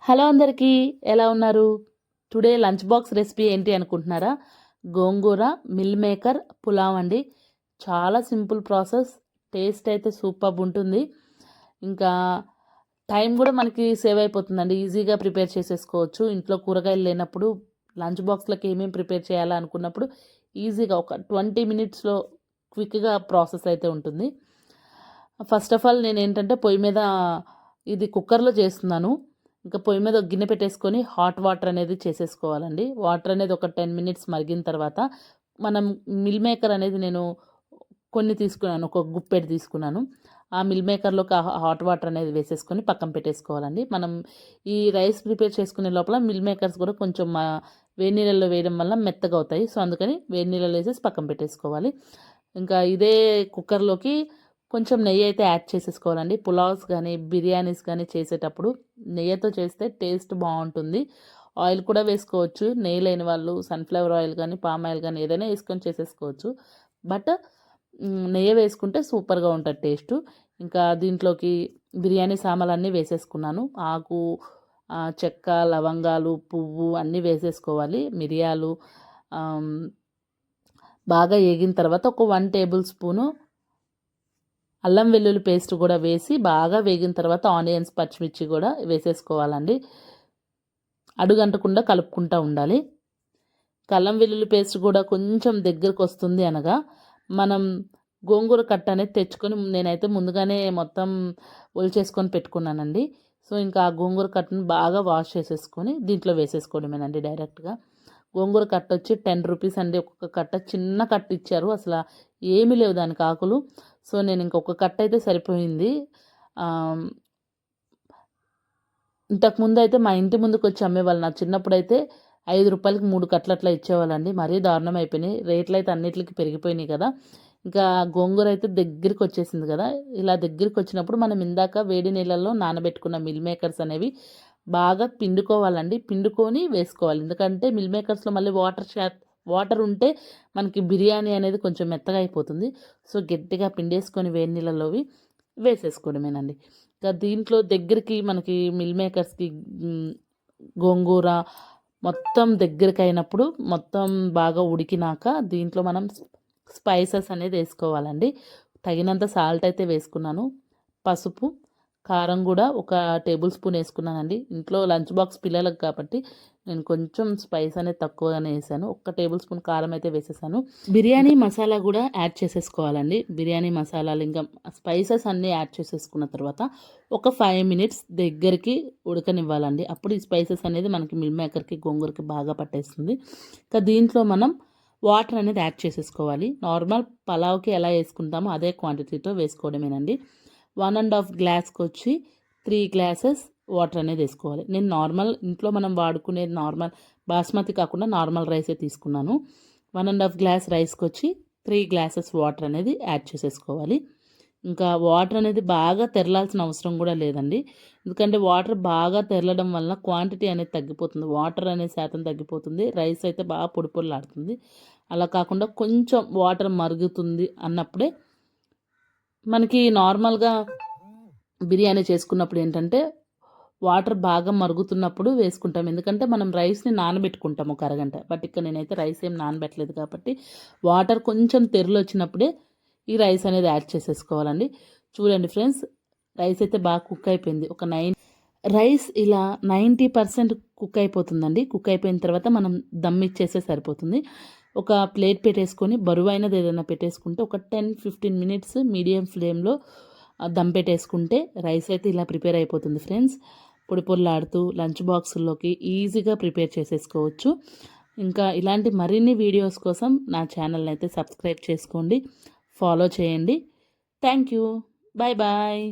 Hello అందరికీ, ఎలా ఉన్నారు? టుడే లంచ్ బాక్స్ రెసిపీ ఏంటి అనుకుంటున్నారా? గోంగూర మిల్ మేకర్ పులావ్ అండి. చాలా సింపుల్ ప్రాసెస్, టేస్ట్ అయితే సూపర్బ్ ఉంటుంది. ఇంకా టైం కూడా మనకి సేవ్ అయిపోతుందండి. ఈజీగా ప్రిపేర్ చేసేసుకోవచ్చు. ఇంట్లో కూరగాయలు లేనప్పుడు లంచ్ బాక్స్లోకి ఏమేమి ప్రిపేర్ చేయాలా అనుకున్నప్పుడు ఈజీగా ఒక 20 మినిట్స్లో క్విక్గా ప్రాసెస్ అయితే ఉంటుంది. ఫస్ట్ ఆఫ్ ఆల్ నేను ఏంటంటే పొయ్యి మీద ఇది కుక్కర్లో చేస్తున్నాను. ఇంకా పొయ్యి మీద ఒక గిన్నె పెట్టేసుకొని హాట్ వాటర్ అనేది చేసేసుకోవాలండి. వాటర్ అనేది ఒక 10 మినిట్స్ మరిగిన తర్వాత మనం మిల్ మేకర్ అనేది నేను కొన్ని తీసుకున్నాను, ఒక గుప్పెడు తీసుకున్నాను. ఆ మిల్ మేకర్లోకి హాట్ వాటర్ అనేది వేసేసుకొని పక్కన పెట్టేసుకోవాలండి. మనం ఈ రైస్ ప్రిపేర్ చేసుకునే లోపల మిల్ మేకర్స్ కూడా కొంచెం వేడి నీళ్ళల్లో వేయడం వల్ల మెత్తగా అవుతాయి. సో అందుకని వేడి నీళ్ళలో వేసేసి పక్కన పెట్టేసుకోవాలి. ఇంకా ఇదే కుక్కర్లోకి కొంచెం నెయ్యి అయితే యాడ్ చేసేసుకోవాలండి. పులావ్స్ కానీ బిర్యానీస్ కానీ చేసేటప్పుడు నెయ్యితో చేస్తే టేస్ట్ బాగుంటుంది. ఆయిల్ కూడా వేసుకోవచ్చు, నెయ్యి లేని వాళ్ళు సన్ఫ్లవర్ ఆయిల్ కానీ పామ్ ఆయిల్ కానీ ఏదైనా వేసుకొని చేసేసుకోవచ్చు. బట్ నెయ్యి వేసుకుంటే సూపర్గా ఉంటుంది టేస్ట్. ఇంకా దీంట్లోకి బిర్యానీ సామాన్లన్నీ వేసేసుకున్నాను. ఆకు, చెక్క, లవంగాలు, పువ్వు అన్నీ వేసేసుకోవాలి. మిరియాలు బాగా వేగిన తర్వాత ఒక 1 టేబుల్ స్పూను అల్లం వెల్లుల్లి పేస్ట్ కూడా వేసి బాగా వేగిన తర్వాత ఆనియన్స్, పచ్చిమిర్చి కూడా వేసేసుకోవాలండి. అడుగంటకుండా కలుపుకుంటూ ఉండాలి. అల్లం వెల్లుల్లి పేస్ట్ కూడా కొంచెం దగ్గరకు వస్తుంది అనగా మనం గోంగూర కట్ట అనేది తెచ్చుకొని నేనైతే ముందుగానే మొత్తం ఒలిచేసుకొని పెట్టుకున్నానండి. సో ఇంకా ఆ గోంగూర కట్టను బాగా వాష్ చేసేసుకొని దీంట్లో వేసేసుకోవడమేనండి డైరెక్ట్గా. గోంగూర కట్ట వచ్చి 10 రూపీస్ అండి. ఒక్కొక్క కట్ట చిన్న కట్ట ఇచ్చారు, అసలు ఏమీ లేవు దానికి ఆకులు. సో నేను ఇంకొక కట్ట అయితే సరిపోయింది. ఇంతకుముందు అయితే మా ఇంటి ముందుకు వచ్చి అమ్మేవాళ్ళు. నా చిన్నప్పుడు అయితే 5 రూపాయలకి 3 కట్టలు అట్లా ఇచ్చేవాళ్ళండి. మరీ దారుణం అయిపోయినాయి రేట్లు, అయితే అన్నిటికి పెరిగిపోయినాయి కదా. ఇంకా గోంగూర అయితే దగ్గరికి వచ్చేసింది కదా. ఇలా దగ్గరికి వచ్చినప్పుడు మనం ఇందాక వేడి నీళ్ళల్లో నానబెట్టుకున్న మిల్ మేకర్స్ అనేవి బాగా పిండుకోవాలండి. పిండుకొని వేసుకోవాలి, ఎందుకంటే మిల్ మేకర్స్లో మళ్ళీ వాటర్ ఉంటే మనకి బిర్యానీ అనేది కొంచెం మెత్తగా అయిపోతుంది. సో గట్టిగా పిండేసుకొని వేడి నీళ్ళలోవి వేసేసుకోవడమేనండి. ఇంకా దీంట్లో దగ్గరికి మనకి మిల్ మేకర్స్కి గోంగూర మొత్తం దగ్గరికి అయినప్పుడు, మొత్తం బాగా ఉడికినాక దీంట్లో మనం స్పైసెస్ అనేది వేసుకోవాలండి. తగినంత సాల్ట్ అయితే వేసుకున్నాను. పసుపు, కారం కూడా ఒక టేబుల్ స్పూన్ వేసుకున్నానండి. ఇంట్లో లంచ్ బాక్స్ పిల్లలకు కాబట్టి నేను కొంచెం స్పైస్ అనేది తక్కువగానే వేసాను. ఒక టేబుల్ స్పూన్ కారం అయితే వేసేసాను. బిర్యానీ మసాలా కూడా యాడ్ చేసేసుకోవాలండి. బిర్యానీ మసాలాలు ఇంకా స్పైసెస్ అన్నీ యాడ్ చేసేసుకున్న తర్వాత ఒక 5 మినిట్స్ దగ్గరికి ఉడకనివ్వాలండి. అప్పుడు ఈ స్పైసెస్ అనేది మనకి మిల్ మేకర్కి గోంగూరకి బాగా పట్టేస్తుంది. ఇంకా దీంట్లో మనం వాటర్ అనేది యాడ్ చేసేసుకోవాలి. నార్మల్ పలావ్కి ఎలా వేసుకుంటామో అదే క్వాంటిటీతో వేసుకోవడమేనండి. 1.5 గ్లాస్కి వచ్చి 3 గ్లాసెస్ వాటర్ అనేది వేసుకోవాలి. నేను నార్మల్ ఇంట్లో మనం వాడుకునేది నార్మల్ బాస్మతి కాకుండా నార్మల్ రైసే తీసుకున్నాను. 1.5 గ్లాస్ రైస్కి వచ్చి 3 గ్లాసెస్ వాటర్ అనేది యాడ్ చేసేసుకోవాలి. ఇంకా వాటర్ అనేది బాగా తెరలాల్సిన అవసరం కూడా లేదండి, ఎందుకంటే వాటర్ బాగా తెరలడం వల్ల క్వాంటిటీ అనేది తగ్గిపోతుంది, వాటర్ అనేది శాతం తగ్గిపోతుంది, రైస్ అయితే బాగా పొడి పొడిలాడుతుంది. అలా కాకుండా కొంచెం వాటర్ మరుగుతుంది అన్నప్పుడే మనకి నార్మల్గా బిర్యానీ చేసుకున్నప్పుడు ఏంటంటే వాటర్ బాగా మరుగుతున్నప్పుడు వేసుకుంటాం, ఎందుకంటే మనం రైస్ని నానబెట్టుకుంటాం ఒక అరగంట. బట్ ఇక్కడ నేనైతే రైస్ ఏం నానబెట్టలేదు కాబట్టి వాటర్ కొంచెం తెరలు వచ్చినప్పుడే ఈ రైస్ అనేది యాడ్ చేసేసుకోవాలండి. చూడండి ఫ్రెండ్స్, రైస్ అయితే బాగా కుక్ అయిపోయింది. రైస్ ఇలా 90% కుక్ అయిపోతుందండి. కుక్ అయిపోయిన తర్వాత మనం దమ్ ఇచ్చేస్తే సరిపోతుంది. ఒక ప్లేట్ పెట్టేసుకొని బరువైనది ఏదైనా పెట్టేసుకుంటే ఒక 10-15 మినిట్స్ మీడియం ఫ్లేమ్లో దమ్ పెట్టేసుకుంటే రైస్ అయితే ఇలా ప్రిపేర్ అయిపోతుంది ఫ్రెండ్స్. పొడి పొడిలాడుతూ లంచ్ బాక్సుల్లోకి ఈజీగా ప్రిపేర్ చేసేసుకోవచ్చు. ఇంకా ఇలాంటి మరిన్ని వీడియోస్ కోసం నా ఛానల్ని అయితే సబ్స్క్రైబ్ చేసుకోండి, ఫాలో చేయండి. Thank you. Bye bye.